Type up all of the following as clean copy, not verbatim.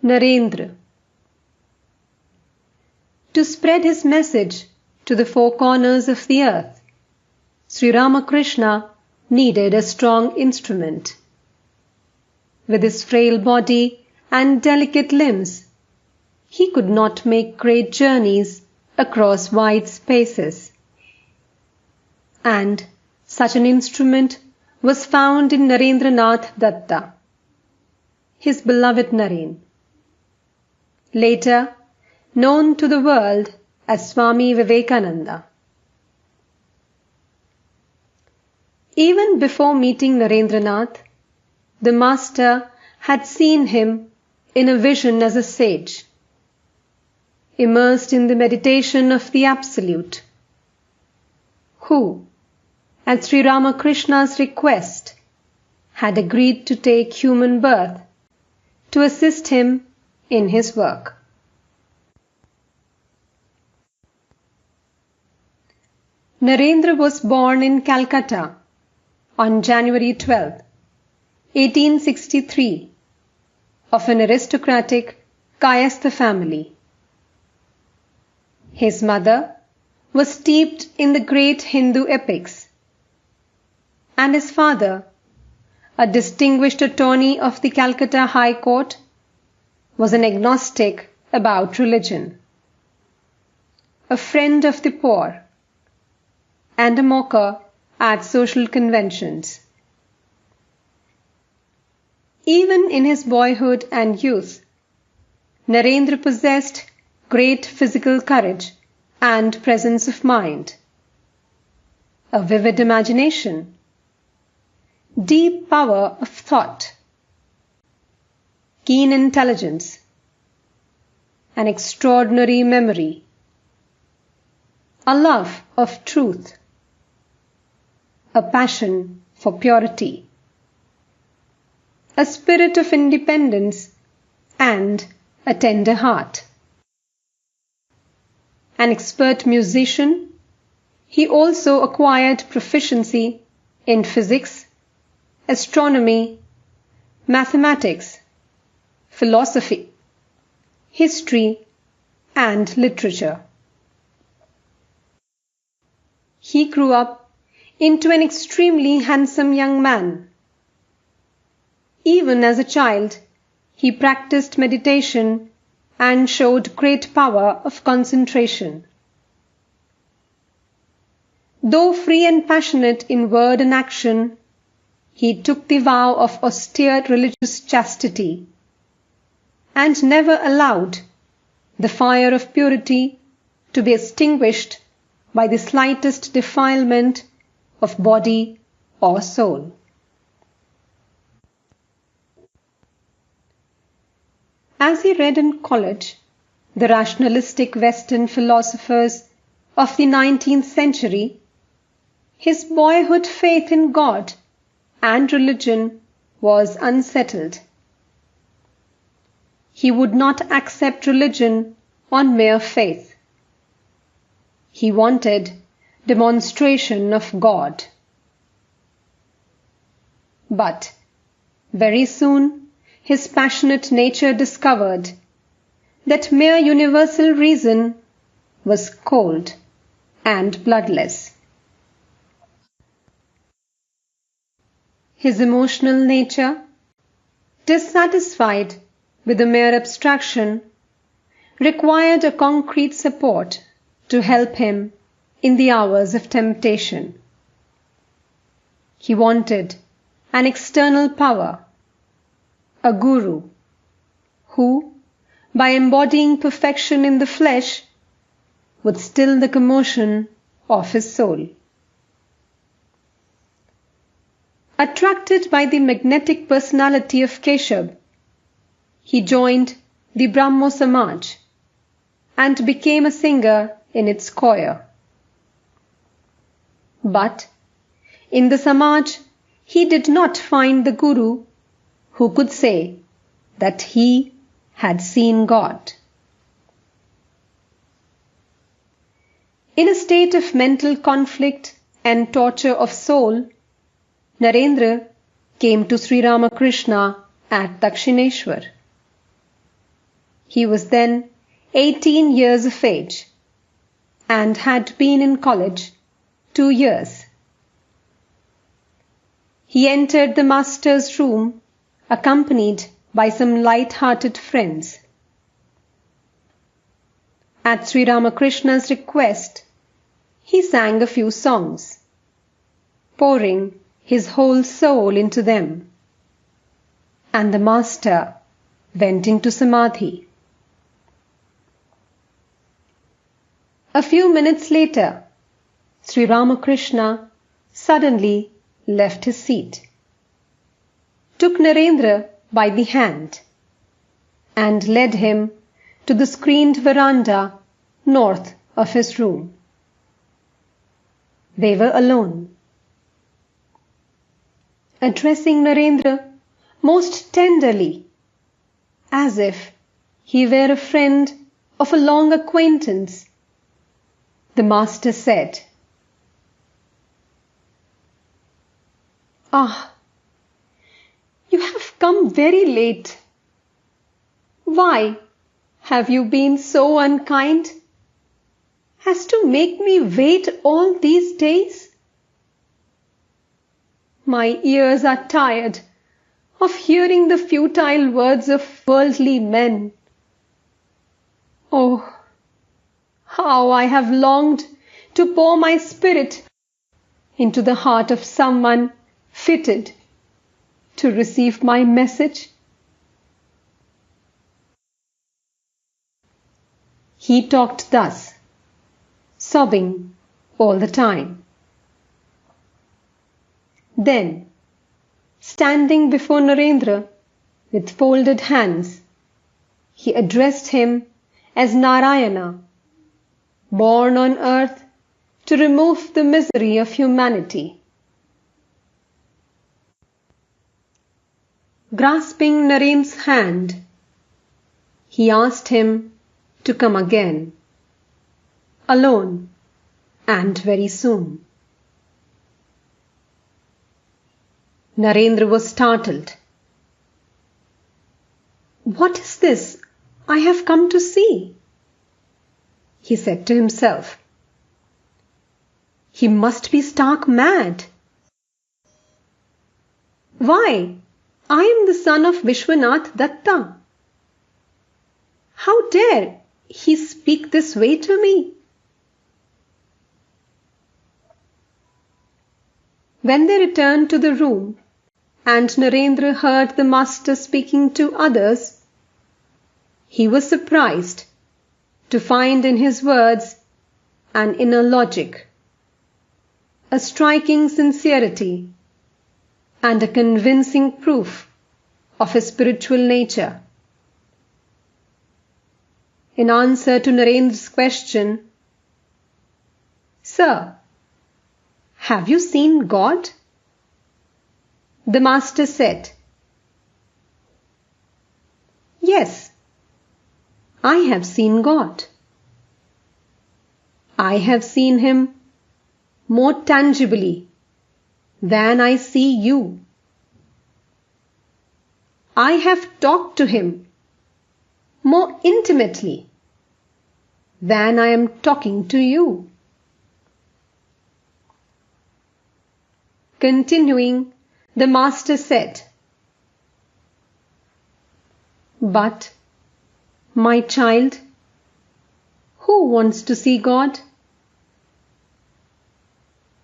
Narendra. To spread his message to the four corners of the earth, Sri Ramakrishna needed a strong instrument. With his frail body and delicate limbs, he could not make great journeys across wide spaces. And such an instrument was found in Narendra Datta, his beloved Naren, later known to the world as Swami Vivekananda. Even before meeting Narendranath, the Master had seen him in a vision as a sage, immersed in the meditation of the Absolute, who, at Sri Ramakrishna's request, had agreed to take human birth to assist him in his work. Narendra was born in Calcutta on January 12, 1863, of an aristocratic Kayastha family. His mother was steeped in the great Hindu epics, and his father, a distinguished attorney of the Calcutta High Court, was an agnostic about religion, a friend of the poor, and a mocker at social conventions. Even in his boyhood and youth, Narendra possessed great physical courage and presence of mind, a vivid imagination, deep power of thought, keen intelligence, an extraordinary memory, a love of truth, a passion for purity, a spirit of independence, and a tender heart. An expert musician, he also acquired proficiency in physics, astronomy, mathematics, philosophy, history, and literature. He grew up into an extremely handsome young man. Even as a child, he practiced meditation and showed great power of concentration. Though free and passionate in word and action, he took the vow of austere religious chastity and never allowed the fire of purity to be extinguished by the slightest defilement of body or soul. As he read in college the rationalistic Western philosophers of the 19th century, his boyhood faith in God and religion was unsettled. He would not accept religion on mere faith. He wanted demonstration of God. But very soon his passionate nature discovered that mere universal reason was cold and bloodless. His emotional nature, dissatisfied with the mere abstraction, required a concrete support to help him in the hours of temptation. He wanted an external power, a guru, who, by embodying perfection in the flesh, would still the commotion of his soul. Attracted by the magnetic personality of Keshab, he joined the Brahmo Samaj and became a singer in its choir. But in the Samaj, he did not find the Guru who could say that he had seen God. In a state of mental conflict and torture of soul, Narendra came to Sri Ramakrishna at Dakshineshwar. He was then 18 years of age and had been in college 2 years. He entered the master's room accompanied by some light-hearted friends. At Sri Ramakrishna's request, he sang a few songs, pouring his whole soul into them, and the master went into samadhi. A few minutes later, Sri Ramakrishna suddenly left his seat, took Narendra by the hand, and led him to the screened veranda north of his room. They were alone. Addressing Narendra most tenderly, as if he were a friend of a long acquaintance, the master said, "Ah, you have come very late. Why have you been so unkind as to make me wait all these days? My ears are tired of hearing the futile words of worldly men. Oh, how I have longed to pour my spirit into the heart of someone fitted to receive my message." He talked thus, sobbing all the time. Then, standing before Narendra with folded hands, he addressed him as Narayana, born on earth to remove the misery of humanity. Grasping Narendra's hand, he asked him to come again, alone and very soon. Narendra was startled. "What is this I have come to see?" he said to himself. "He must be stark mad. Why, I am the son of Vishwanath Datta. How dare he speak this way to me?" When they returned to the room and Narendra heard the master speaking to others, he was surprised to find in his words an inner logic, a striking sincerity, and a convincing proof of his spiritual nature. In answer to Narendra's question, "Sir, have you seen God?" the master said, "Yes, I have seen God. I have seen him more tangibly than I see you. I have talked to him more intimately than I am talking to you." Continuing, the master said, "But, my child, who wants to see God?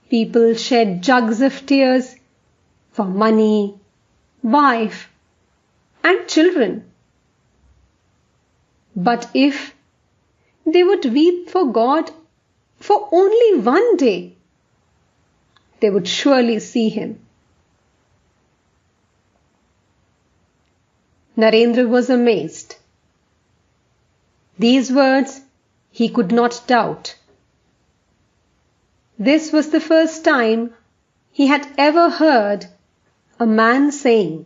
People shed jugs of tears for money, wife, and children. But if they would weep for God for only one day, they would surely see him." Narendra was amazed. These words he could not doubt. This was the first time he had ever heard a man saying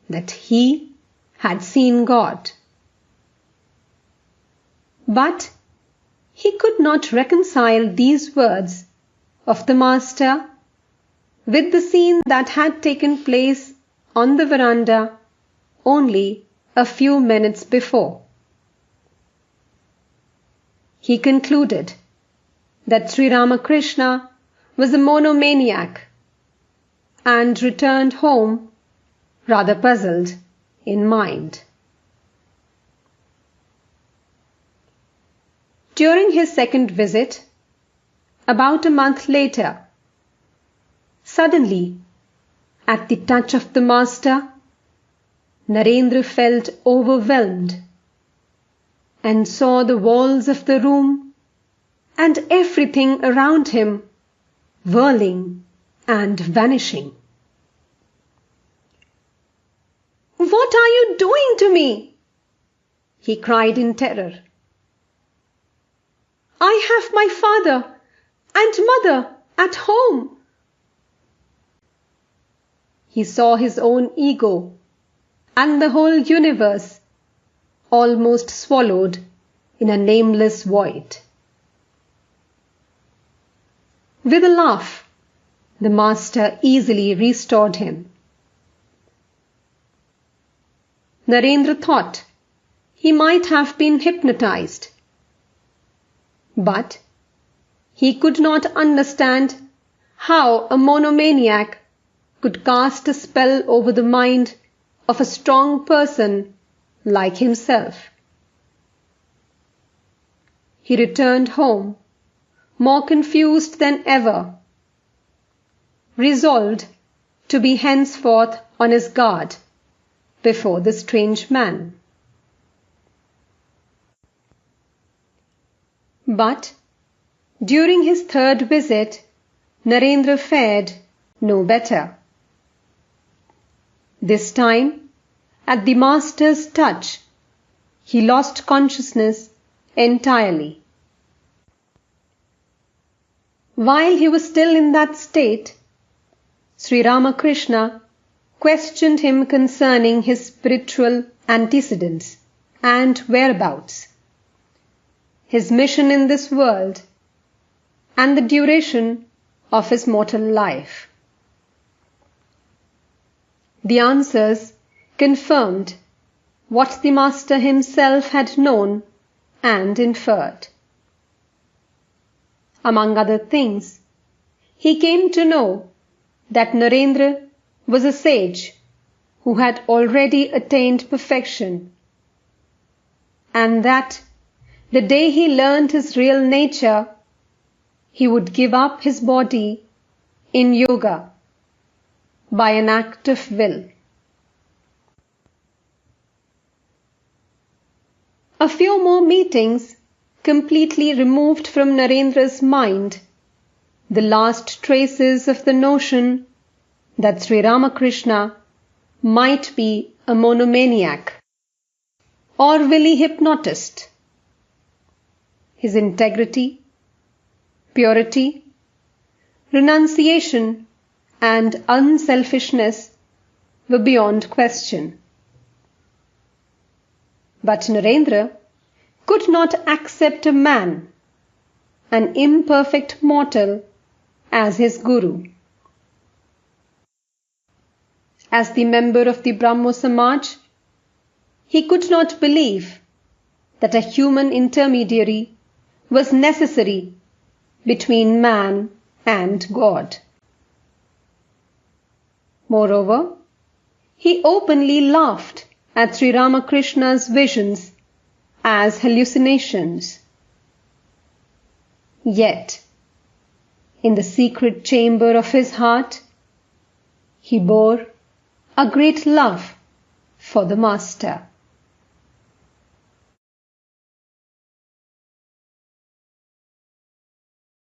that he had seen God. But he could not reconcile these words of the master with the scene that had taken place on the veranda only a few minutes before. he concluded that Sri Ramakrishna was a monomaniac and returned home rather puzzled in mind. During his second visit, about a month later, suddenly, at the touch of the master, Narendra felt overwhelmed and saw the walls of the room and everything around him whirling and vanishing. "What are you doing to me?" he cried in terror. "I have my father and mother at home." He saw his own ego and the whole universe almost swallowed in a nameless void. With a laugh, the master easily restored him. Narendra thought he might have been hypnotized, but he could not understand how a monomaniac could cast a spell over the mind of a strong person like himself. He returned home more confused than ever, resolved to be henceforth on his guard before the strange man. But during his third visit, Narendra fared no better. This time, at the master's touch, he lost consciousness entirely. While he was still in that state, Sri Ramakrishna questioned him concerning his spiritual antecedents and whereabouts, his mission in this world, and the duration of his mortal life. The answers confirmed what the master himself had known and inferred. Among other things, he came to know that Narendra was a sage who had already attained perfection, and that the day he learned his real nature, he would give up his body in yoga by an act of will. A few more meetings completely removed from Narendra's mind the last traces of the notion that Sri Ramakrishna might be a monomaniac or willy hypnotist. His integrity, purity, renunciation, and unselfishness were beyond question. But Narendra could not accept a man, an imperfect mortal, as his guru. As the member of the Brahmo Samaj, he could not believe that a human intermediary was necessary between man and God. Moreover, he openly laughed at Sri Ramakrishna's visions as hallucinations. Yet, in the secret chamber of his heart, he bore a great love for the Master.